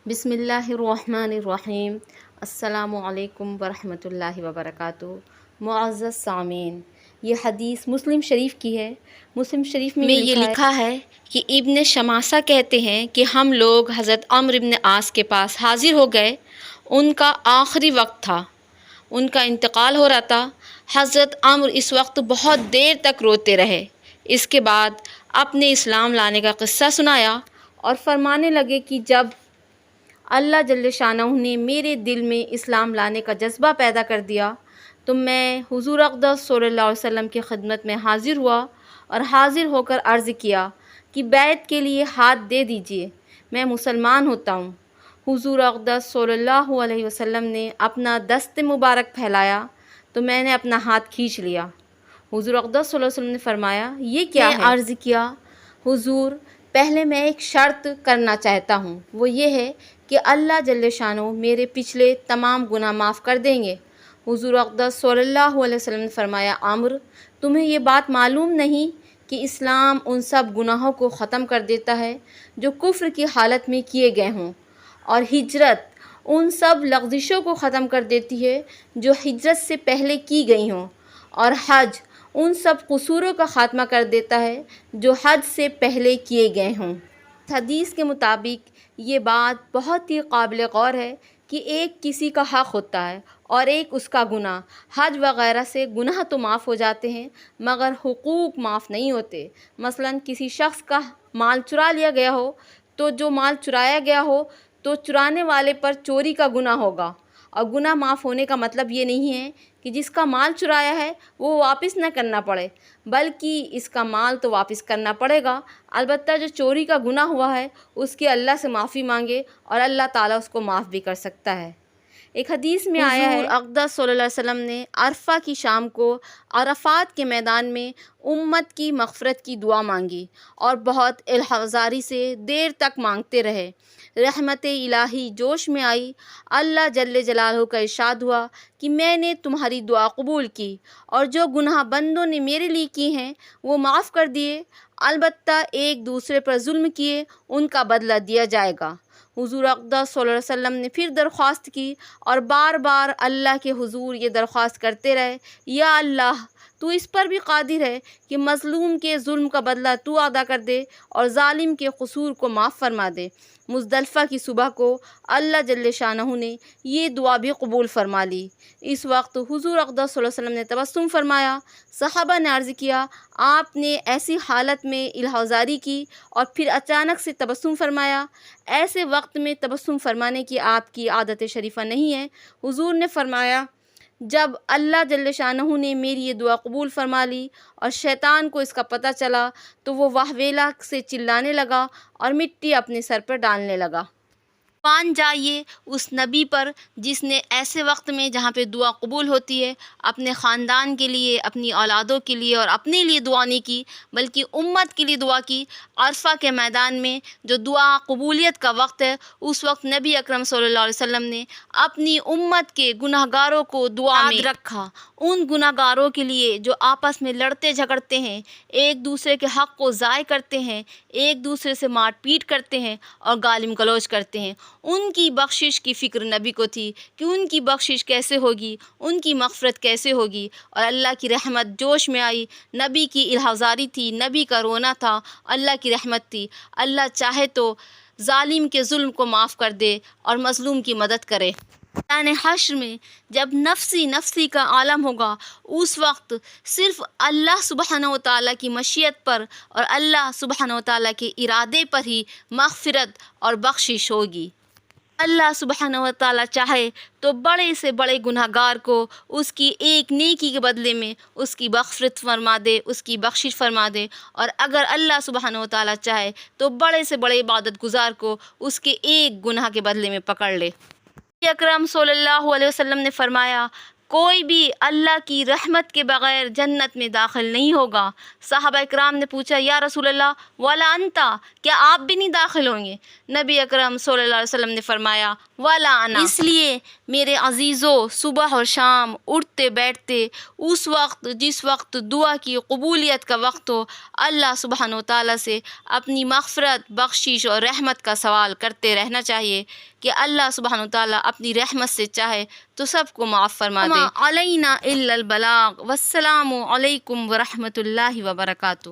بسم اللہ الرحمن الرحیم۔ السلام علیکم ورحمۃ اللہ وبرکاتہ۔ معزز سامعین، یہ حدیث مسلم شریف کی ہے۔ مسلم شریف میں یہ لکھا ہے کہ ابن شماسہ کہتے ہیں کہ ہم لوگ حضرت عمرو بن عاص کے پاس حاضر ہو گئے۔ ان کا آخری وقت تھا، ان کا انتقال ہو رہا تھا۔ حضرت عمرو اس وقت بہت دیر تک روتے رہے۔ اس کے بعد اپنے اسلام لانے کا قصہ سنایا اور فرمانے لگے کہ جب اللہ جل شانہ نے میرے دل میں اسلام لانے کا جذبہ پیدا کر دیا تو میں حضور اقدس صلی اللہ علیہ وسلم کی خدمت میں حاضر ہوا اور حاضر ہو کر عرض کیا کہ بیعت کے لیے ہاتھ دے دیجئے، میں مسلمان ہوتا ہوں۔ حضور اقدس صلی اللہ علیہ وسلم نے اپنا دست مبارک پھیلایا تو میں نے اپنا ہاتھ کھینچ لیا۔ حضور اقدس صلی اللہ علیہ وسلم نے فرمایا، یہ کیا ہے؟ عرض کیا، حضور پہلے میں ایک شرط کرنا چاہتا ہوں، وہ یہ ہے کہ اللہ جل شانہ میرے پچھلے تمام گناہ معاف کر دیں گے۔ حضور اقدس صلی اللہ علیہ وسلم نے فرمایا، عمرو تمہیں یہ بات معلوم نہیں کہ اسلام ان سب گناہوں کو ختم کر دیتا ہے جو کفر کی حالت میں کیے گئے ہوں، اور ہجرت ان سب لغزشوں کو ختم کر دیتی ہے جو ہجرت سے پہلے کی گئی ہوں، اور حج ان سب قصوروں کا خاتمہ کر دیتا ہے جو حج سے پہلے کیے گئے ہوں۔ حدیث کے مطابق یہ بات بہت ہی قابل غور ہے کہ ایک کسی کا حق ہوتا ہے اور ایک اس کا گناہ۔ حج وغیرہ سے گناہ تو معاف ہو جاتے ہیں مگر حقوق معاف نہیں ہوتے۔ مثلا کسی شخص کا مال چرا لیا گیا ہو تو جو مال چرایا گیا ہو تو چرانے والے پر چوری کا گناہ ہوگا، اور گناہ معاف ہونے کا مطلب یہ نہیں ہے کہ جس کا مال چرایا ہے وہ واپس نہ کرنا پڑے، بلکہ اس کا مال تو واپس کرنا پڑے گا، البتہ جو چوری کا گناہ ہوا ہے اس کی اللہ سے معافی مانگے اور اللہ تعالیٰ اس کو معاف بھی کر سکتا ہے۔ ایک حدیث میں آیا ہے، حضور اقدس صلی اللہ علیہ وسلم نے عرفہ کی شام کو عرفات کے میدان میں امت کی مغفرت کی دعا مانگی اور بہت الحذاری سے دیر تک مانگتے رہے۔ رحمت الہی جوش میں آئی، اللہ جل جلالہ کا ارشاد ہوا کہ میں نے تمہاری دعا قبول کی اور جو گناہ بندوں نے میرے لیے کی ہیں وہ معاف کر دیے، البتہ ایک دوسرے پر ظلم کیے ان کا بدلہ دیا جائے گا۔ حضور اقدس صلی اللہ علیہ وسلم نے پھر درخواست کی اور بار بار اللہ کے حضور یہ درخواست کرتے رہے، یا اللہ تو اس پر بھی قادر ہے کہ مظلوم کے ظلم کا بدلہ تو ادا کر دے اور ظالم کے قصور کو معاف فرما دے۔ مزدلفہ کی صبح کو اللہ جل شانہ نے یہ دعا بھی قبول فرما لی۔ اس وقت حضور اقدس صلی اللہ علیہ وسلم نے تبسم فرمایا۔ صحابہ نے عرض کیا، آپ نے ایسی حالت میں الحذاری کی اور پھر اچانک سے تبسم فرمایا، ایسے وقت میں تبسم فرمانے کی آپ کی عادت شریفہ نہیں ہے۔ حضور نے فرمایا، جب اللہ جل شانہ نے میری یہ دعا قبول فرما لی اور شیطان کو اس کا پتہ چلا تو وہ واہ ویلا سے چلانے لگا اور مٹی اپنے سر پر ڈالنے لگا۔ مان جائیے اس نبی پر جس نے ایسے وقت میں جہاں پہ دعا قبول ہوتی ہے اپنے خاندان کے لیے، اپنی اولادوں کے لیے اور اپنے لیے دعا نہیں کی بلکہ امت کے لیے دعا کی۔ عرفہ کے میدان میں جو دعا قبولیت کا وقت ہے اس وقت نبی اکرم صلی اللہ علیہ وسلم نے اپنی امت کے گناہ گاروں کو دعا میں رکھا، ان گناہ گاروں کے لیے جو آپس میں لڑتے جھگڑتے ہیں، ایک دوسرے کے حق کو ضائع کرتے ہیں، ایک دوسرے سے مار پیٹ کرتے ہیں اور گالم گلوچ کرتے ہیں۔ ان کی بخشش کی فکر نبی کو تھی کہ ان کی بخشش کیسے ہوگی، ان کی مغفرت کیسے ہوگی، اور اللہ کی رحمت جوش میں آئی۔ نبی کی الحذاری تھی، نبی کا رونا تھا، اللہ کی رحمت تھی۔ اللہ چاہے تو ظالم کے ظلم کو معاف کر دے اور مظلوم کی مدد کرے۔ میدان حشر میں جب نفسی نفسی کا عالم ہوگا اس وقت صرف اللہ سبحانہ و تعالیٰ کی مشیت پر اور اللہ سبحانہ و تعالیٰ کے ارادے پر ہی مغفرت اور بخشش ہوگی۔ اللہ سبحانہ و تعالیٰ چاہے تو بڑے سے بڑے گناہ گار کو اس کی ایک نیکی کے بدلے میں اس کی مغفرت فرما دے، اس کی بخشش فرما دے، اور اگر اللہ سبحانہ و تعالیٰ چاہے تو بڑے سے بڑے عبادت گزار کو اس کے ایک گناہ کے بدلے میں پکڑ لے۔ نبی اکرم صلی اللہ علیہ وسلم نے فرمایا، کوئی بھی اللہ کی رحمت کے بغیر جنت میں داخل نہیں ہوگا۔ صحابہ اکرام نے پوچھا یا رسول اللہ ولا انتا، کیا آپ بھی نہیں داخل ہوں گے؟ نبی اکرم صلی اللہ علیہ وسلم نے فرمایا ولا انا۔ اس لیے میرے عزیزو، صبح اور شام اٹھتے بیٹھتے اس وقت جس وقت دعا کی قبولیت کا وقت ہو، اللہ سبحانہ و تعالیٰ سے اپنی مغفرت، بخشش اور رحمت کا سوال کرتے رہنا چاہیے کہ اللہ سبحانہ و تعالیٰ اپنی رحمت سے چاہے تو سب کو معاف فرما دے۔ علینا الا البلاغ، والسلام علیکم ورحمۃ اللہ وبرکاتہ۔